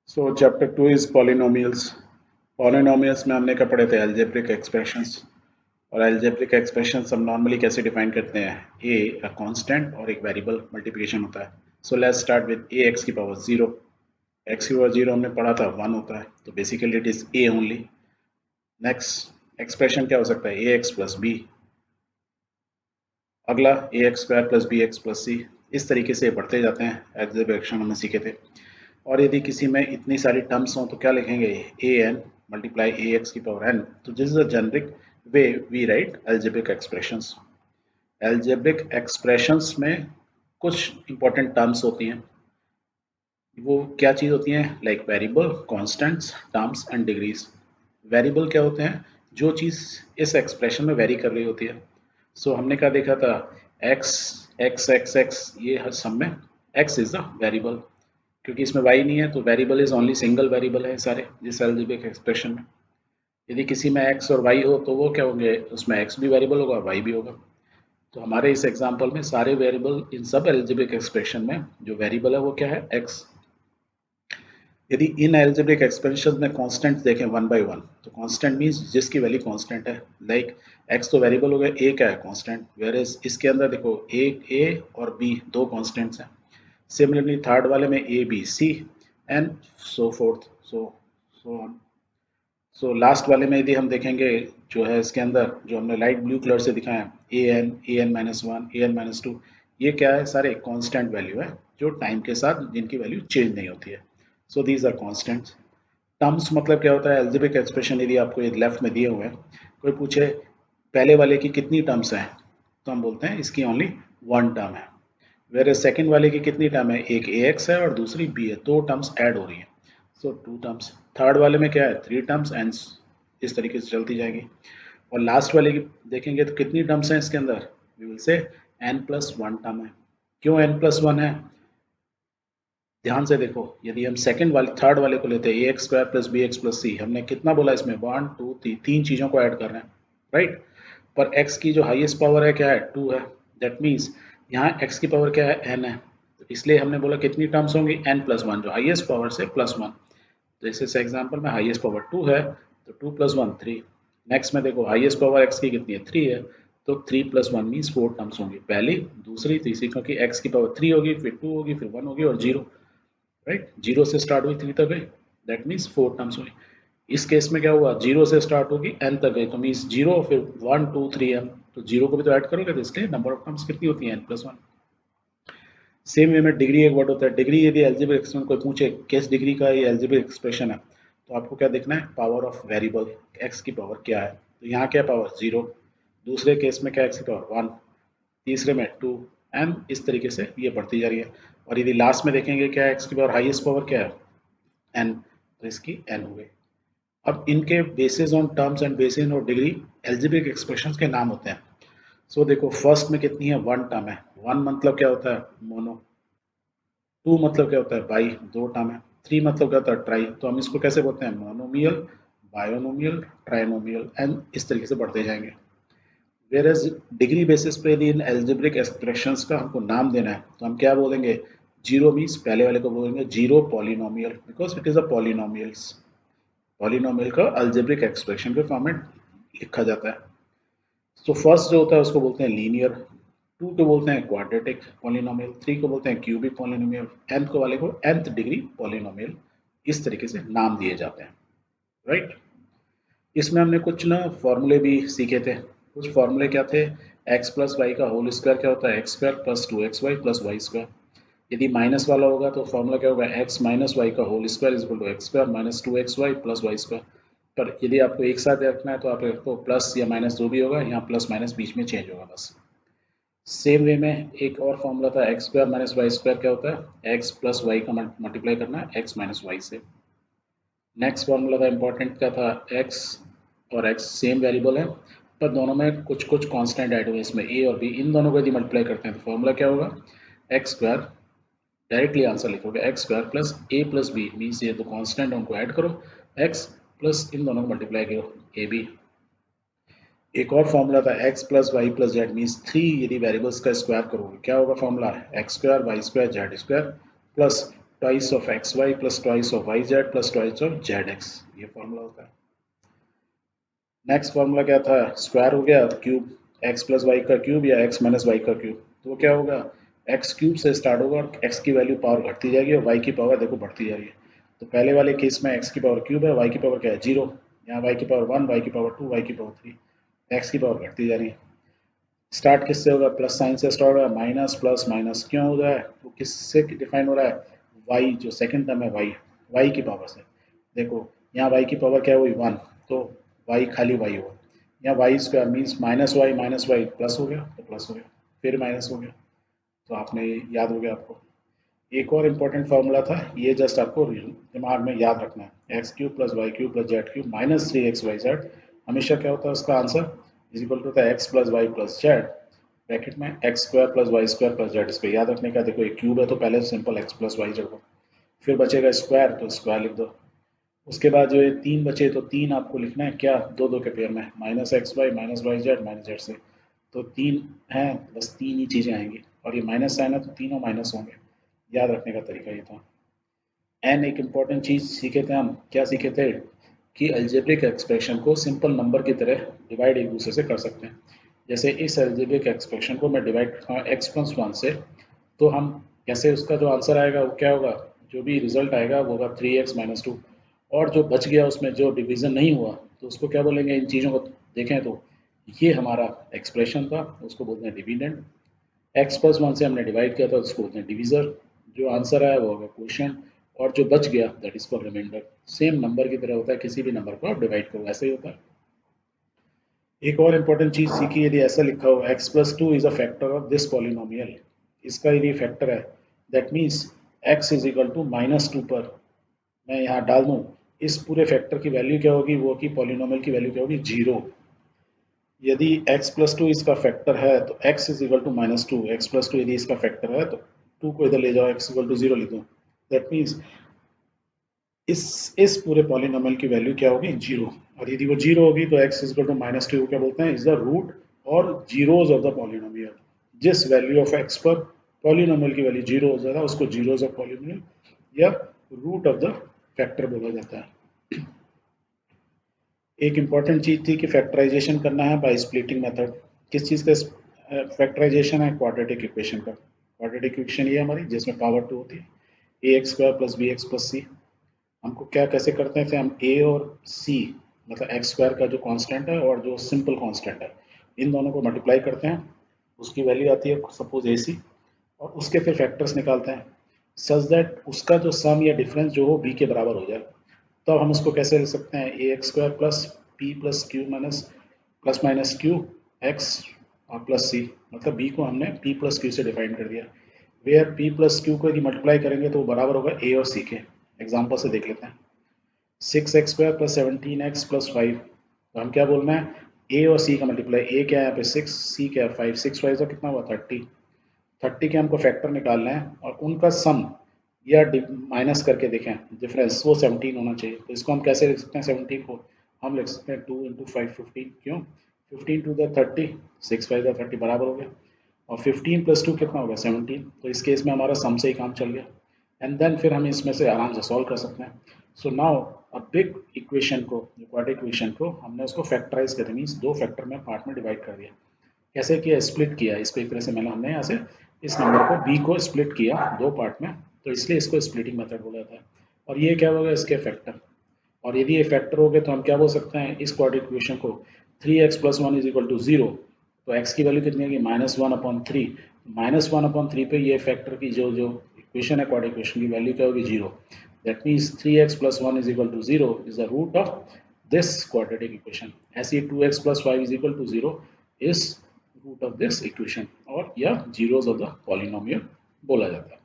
So chapter 2 is polynomials. Polynomials में हमने क्या पढ़े थे? Algebraic expressions. और अलजेब्रिक एक्सप्रेशंस हम नॉर्मली कैसे डिफाइन करते हैं? ए कांस्टेंट और एक वेरिएबल मल्टीप्लिकेशन होता है। So let's start with a x की पावर जीरो। एक्स की पावर जीरो हमने पढ़ा था 1 होता है, तो basically it is a only. Next expression क्या हो सकता है? A x plus b. अगला a x square plus b x plus c. इस तरीके से बढ़ते जाते हैं। अलजेब्रिक एक्सप्रेशन हमने सीखे थे। और यदि किसी में इतनी सारी टर्म्स हों तो क्या लिखेंगे? A n multiply a x की पावर एन। तो this is a generic way we write algebraic expressions. Algebraic expressions में कुछ इंपॉर्टेंट टर्म्स होती हैं। वो क्या चीज़ होती हैं? Like variable, constants, terms and degrees. Variable क्या होते हैं? जो चीज़ इस एक्सप्रेशन में वेरी कर रही होती है। सो हमने क्या देखा था? एक्स एक्स एक्स एक्स, ये हर सब में एक्स इज द वेरिएबल, क्योंकि इसमें y नहीं है तो variable is only single variable है सारे जिस अलजेब्रिक एक्सप्रेशन में। यदि किसी में x और y हो तो वो क्या होंगे? उसमें x भी वेरिएबल होगा, y भी होगा। तो हमारे इस एग्जांपल में सारे वेरिएबल इन सब अलजेब्रिक एक्सप्रेशन में जो वेरिएबल है वो क्या है? x। यदि इन अलजेब्रिक एक्सप्रेशन में कांस्टेंट्स देखें वन बाय वन, तो कांस्टेंट मींस जिसकी वैल्यू कांस्टेंट है। लाइक x तो वेरिएबल हो गया, a क्या है? कांस्टेंट। वेयर इज इसके अंदर देखो a और b दो कांस्टेंट्स हैं। सिमिलरली थर्ड वाले में a b c and so forth, so on. So last वाले में यदि हम देखेंगे, जो है इसके अंदर जो हमने लाइट ब्लू कलर से दिखाया, A N minus one, A N minus two, ये क्या है? सारे कांस्टेंट वैल्यू है जो टाइम के साथ जिनकी वैल्यू चेंज नहीं होती है। So these are constants. Terms मतलब क्या होता है? एल्जेब्रिक एक्सप्रेशन यदि आपको ये लेफ्ट में दिए हुए हैं, कोई पूछे पहले वाले की कितनी टर्म्स हैं, तो हम बोलते हैं इसकी ओनली वन टर्म है। वेर सेकंड वाले की कितनी टर्म है? एक ए एक्स है और दूसरी बी है, दो टर्म्स ऐड हो रही है, सो टू टर्म्स। थर्ड वाले में क्या है? थ्री टर्म्स एंड इस तरीके से चलती जाएगी। और लास्ट वाले की देखेंगे तो कितनी टर्म्स हैं इसके अंदर? We will say n plus one term है। क्यों एन प्लस वन है? ध्यान से देखो, यदि हम सेकंड वाले थर्ड वाले को लेते हैं, a x square plus b x plus c, हमने कितना बोला इसमें? वन टू तीन चीजों को ऐड कर रहे हैं, राइट। पर x की जो हाईएस्ट पावर है क्या है? टू है। दैट मीन्स यहाँ x की पावर क्या है? n है। तो इसलिए हमने बोला कितनी टर्म्स होंगी? n प्लस वन, जो हाईएस्ट पावर से प्लस वन। तो इस एग्जाम्पल में हाईएस्ट पावर टू है, तो two plus one three. Next में देखो हाईएस्ट पावर x की कितनी है? थ्री है, तो three plus one means four terms होंगी, पहली दूसरी तीसरी, क्योंकि x की पावर थ्री होगी, फिर टू होगी, फिर वन होगी और जीरो, राइट। जीरो से स्टार्ट हुई थ्री तक गई, दैट मीन्स फोर टर्म्स हुई। इस केस में क्या हुआ? जीरो से स्टार्ट होगी एन तक गई, तो मीन्स जीरो फिर वन टू थ्री एन, तो जीरो को भी तो ऐड करोगे, तो इसलिए नंबर ऑफ टर्म्स कितनी होती है? N plus one. Same way में डिग्री एक वर्ड होता है। डिग्री यदि एल्जेब्रिक एक्सप्रेशन कोई पूछे किस डिग्री का ये एल्जेब्रिक एक्सप्रेशन है, तो आपको क्या देखना है? पावर ऑफ वेरिएबल, एक्स की पावर क्या है। तो यहाँ क्या पावर? जीरो। दूसरे केस में क्या? एक्स की पावर वन। तीसरे में टू। एंड इस तरीके से ये बढ़ती जा रही है। और यदि लास्ट में देखेंगे क्या है? एक्स की पावर हाईएस्ट पावर क्या है? एन, तो इसकी एन हो गई। अब इनके basis on terms and bases on degree algebraic expressions के नाम होते हैं। सो देखो फर्स्ट में कितनी है? वन टर्म है। वन मतलब क्या होता है? मोनो। टू मतलब क्या होता है? बाई, दो टर्म है। थ्री मतलब क्या होता है? ट्राई। तो हम इसको कैसे बोलते हैं? मोनोमियल, बायोनोमियल, ट्राइनोमियल, एंड इस तरीके से बढ़ते जाएंगे। वेर एज डिग्री बेसिस पे यदि इन एल्जेब्रिक एक्सप्रेशंस का हमको नाम देना है, तो हम क्या बोलेंगे? जीरो मीन्स पहले वाले को बोलेंगे zero polynomial, because it is a polynomials. Polynomial का अलजेब्रिक एक्सप्रेशन के फॉर्म में लिखा जाता है। तो फर्स्ट जो होता है उसको बोलते हैं लीनियर, टू को बोलते हैं क्वाड्रेटिक पॉलिनोमियल, थ्री को बोलते हैं क्यूबिक पॉलिनोमियल, nth को वाले को nth डिग्री पॉलिनोमियल। इस तरीके से नाम दिए जाते हैं, राइट। इसमें हमने कुछ ना फॉर्मूले भी सीखे थे। कुछ फॉर्मूले क्या थे? एक्स प्लस वाई का होल स्क्वायर क्या होता है? X square plus two x y plus y square. यदि माइनस वाला होगा तो फॉर्मूला क्या होगा? एक्स माइनस वाई का whole square is equal to x square minus two x y plus y square. पर यदि आपको एक साथ रखना है तो आप रखो प्लस या माइनस जो भी होगा, यहाँ प्लस माइनस बीच में चेंज होगा बस। सेम वे में एक और फॉर्मूला था x square minus y square क्या होता है? एक्स प्लस वाई का मल्टीप्लाई करना है एक्स माइनस वाई से। नेक्स्ट फॉर्मूला था इंपॉर्टेंट क्या था? एक्स और एक्स सेम वेरिएबल है, पर दोनों में कुछ कुछ कांस्टेंट ऐड हुए, इसमें ए और बी, इन दोनों को यदि मल्टीप्लाई करते हैं तो फॉर्मूला क्या होगा? एक्स स्क्वायर, डायरेक्टली आंसर लिखोगे एक्स स्क्वायर प्लस ए प्लस बी, मीन्स ये तो कांस्टेंट है उनको ऐड करो, एक्स प्लस इन दोनों को मल्टीप्लाई करो, ए बी। एक और फॉर्मूला था x plus y plus z, means three यदि वेरिएबल्स का स्क्वायर करोगे क्या होगा formula? X square y square z square plus twice of x y plus twice of y z plus twice of z x, ये formula होता है। Next formula क्या था, स्क्वायर हो गया क्यूब, एक्स प्लस वाई का क्यूब या x minus y का क्यूब, तो वो क्या होगा, एक्स क्यूब से स्टार्ट होगा और एक्स की वैल्यू पावर घटती जाएगी और वाई की पावर देखो बढ़ती जा रही है। तो पहले वाले केस में एक्स की पावर क्यूब है, वाई की पावर क्या है, जीरो, यहाँ वाई की पावर वन, वाई की पावर टू, वाई की पावर थ्री, एक्स की पावर घटती जा रही है। स्टार्ट किससे होगा, प्लस साइन से स्टार्ट होगा, माइनस प्लस माइनस क्यों हो रहा है, वो किससे डिफाइन हो रहा है, वाई जो सेकंड टर्म है वाई, वाई की पावर से। देखो यहाँ वाई की पावर क्या हुई, वन, तो वाई खाली वाई हुआ, यहाँ y square means minus y plus हो गया तो प्लस हो गया, फिर माइनस हो गया, तो आपने याद हो गया आपको। एक और इम्पोर्टेंट फार्मूला था, ये जस्ट आपको दिमाग में याद रखना है, x cube plus y cube plus z cube minus three x y z, हमेशा क्या होता है उसका आंसर इज इक्वल टू होता है x plus y plus z, bracket में x square plus y square plus z. इसको याद रखने का, देखो एक क्यूब है तो पहले सिंपल एक्स प्लस वाई जोड़ो, फिर बचेगा स्क्वायर तो स्क्वायर लिख दो, उसके बाद जो ये तीन बचे तो तीन आपको लिखना है क्या, दो दो के पेयर में, minus x y minus y z minus z से, तो तीन हैं, बस तीन ही चीज़ें आएंगी, और ये माइनस साइन है तो तीनों माइनस होंगे, याद रखने का तरीका ये था। एन एक इम्पॉर्टेंट चीज़ सीखे थे हम, क्या सीखे थे, कि अलजेब्रिक एक्सप्रेशन को सिंपल नंबर की तरह डिवाइड एक दूसरे से कर सकते हैं। जैसे इस अलजेब्रिक एक्सप्रेशन को मैं डिवाइड करता हूँ एक्स प्लस वन से, तो हम कैसे उसका जो आंसर आएगा वो क्या होगा, जो भी रिजल्ट आएगा वो होगा थ्री एक्स माइनस टू, और जो बच गया उसमें जो डिवीजन नहीं हुआ तो उसको क्या बोलेंगे, इन चीज़ों को देखें तो ये हमारा एक्सप्रेशन था, उसको बोलते हैं डिविडेंड, एक्स प्लस वन से हमने डिवाइड किया था उसको बोलते हैं डिवीजर, जो आंसर आया वो होगा क्वोशिएंट, और जो बच गया that is called remainder. Same number की तरह होता है, किसी भी नंबर को आप डिवाइड करो ऐसे ही होता है। एक और इम्पोर्टेंट चीज सीखी, यदि ऐसा लिखा हो x plus two is a factor of this polynomial, इसका यदि फैक्टर है that means x is equal to minus two पर मैं यहाँ डाल दूँ, इस पूरे फैक्टर की वैल्यू क्या होगी, वो की पॉलिनोमियल की वैल्यू क्या होगी, जीरो। यदि x प्लस टू इसका फैक्टर है तो x is equal to minus two, x plus two यदि इसका फैक्टर है तो टू को इधर ले जाओ, x इक्वल टू जीरो लिख दो, दैट मीन्स इस पूरे पॉलिनोमियल की वैल्यू क्या होगी, जीरो। और यदि वो जीरो होगी तो x is equal to minus two क्या बोलते हैं, इज द रूट और जीरोज ऑफ द पॉलिनोमियल, जिस वैल्यू ऑफ x पर पॉलिनोमियल की वैल्यू जीरो हो जाता है उसको जीरोज ऑफ पॉलिनोमियल या रूट ऑफ द फैक्टर बोला जाता है। एक इम्पॉर्टेंट चीज़ थी कि फैक्टराइजेशन करना है बाय स्प्लिटिंग मेथड, किस चीज़ का फैक्टराइजेशन है, क्वाड्रेटिक इक्वेशन का। क्वाड्रेटिक इक्वेशन ये हमारी जिसमें पावर टू होती है, a x square plus b x plus c, हमको क्या कैसे करते हैं, फिर हम ए और सी मतलब एक्स स्क्वायर का जो कांस्टेंट है और जो सिंपल कांस्टेंट है इन दोनों को मल्टीप्लाई करते हैं, उसकी वैल्यू आती है सपोज ए सी, और उसके फिर फैक्टर्स निकालते हैं सच दैट उसका जो सम या डिफरेंस जो हो बी के बराबर हो जाए। तो हम उसको कैसे लिख सकते हैं, a x square plus q minus plus minus q x और प्लस सी, मतलब बी को हमने पी प्लस क्यू से डिफाइन कर दिया, वेयर पी प्लस क्यू को यदि मल्टीप्लाई करेंगे तो वो बराबर होगा ए और सी के। एग्जाम्पल से देख लेते हैं, six x square plus seventeen x plus five, तो हम क्या बोलना है, ए और सी का मल्टीप्लाई, ए क्या है यहाँ पे सिक्स, सी क्या है फाइव, सिक्स फाइव का कितना हुआ थर्टी, थर्टी के हमको फैक्टर निकालना है और उनका सम या माइनस करके देखें डिफरेंस, वो 17 होना चाहिए। तो इसको हम कैसे लिख सकते हैं, 17 को हम लिख सकते हैं टू इंटू फाइव, फिफ्टीन, क्यों, fifteen two the thirty, six five the thirty बराबर हो गया, और फिफ्टीन प्लस टू कितना होगा, 17, तो इस केस में हमारा सम से ही काम चल गया, एंड देन फिर हम इसमें से आराम से सॉल्व कर सकते हैं। So now a big equation को, क्वाड्रेटिक इक्वेशन को हमने उसको फैक्टराइज कर मीन्स दो फैक्टर में पार्ट में डिवाइड कर दिया, कैसे किया, स्प्लिट किया इसको एक तरह से, मैंने हमने यहाँ से इस नंबर को बी को स्प्लिट किया दो पार्ट में, तो इसलिए इसको स्प्लिटिंग मेथड बोला जाता है। और ये क्या होगा, इसके फैक्टर, और यदि ये फैक्टर हो गए तो हम क्या बोल सकते हैं इस क्वाड्रेटिक इक्वेशन को, three x plus one is equal to zero, तो एक्स की वैल्यू कितनी होगी, minus one upon three, minus one upon three पे ये फैक्टर की जो जो इक्वेशन है क्वाड्रेटिक इक्वेशन की वैल्यू क्या होगी, zero, that means three x plus one is equal to zero is the root of this quadratic equation. ऐसे two x plus five is equal to zero is root of this equation, और या zeros of the polynomial बोला जाता है।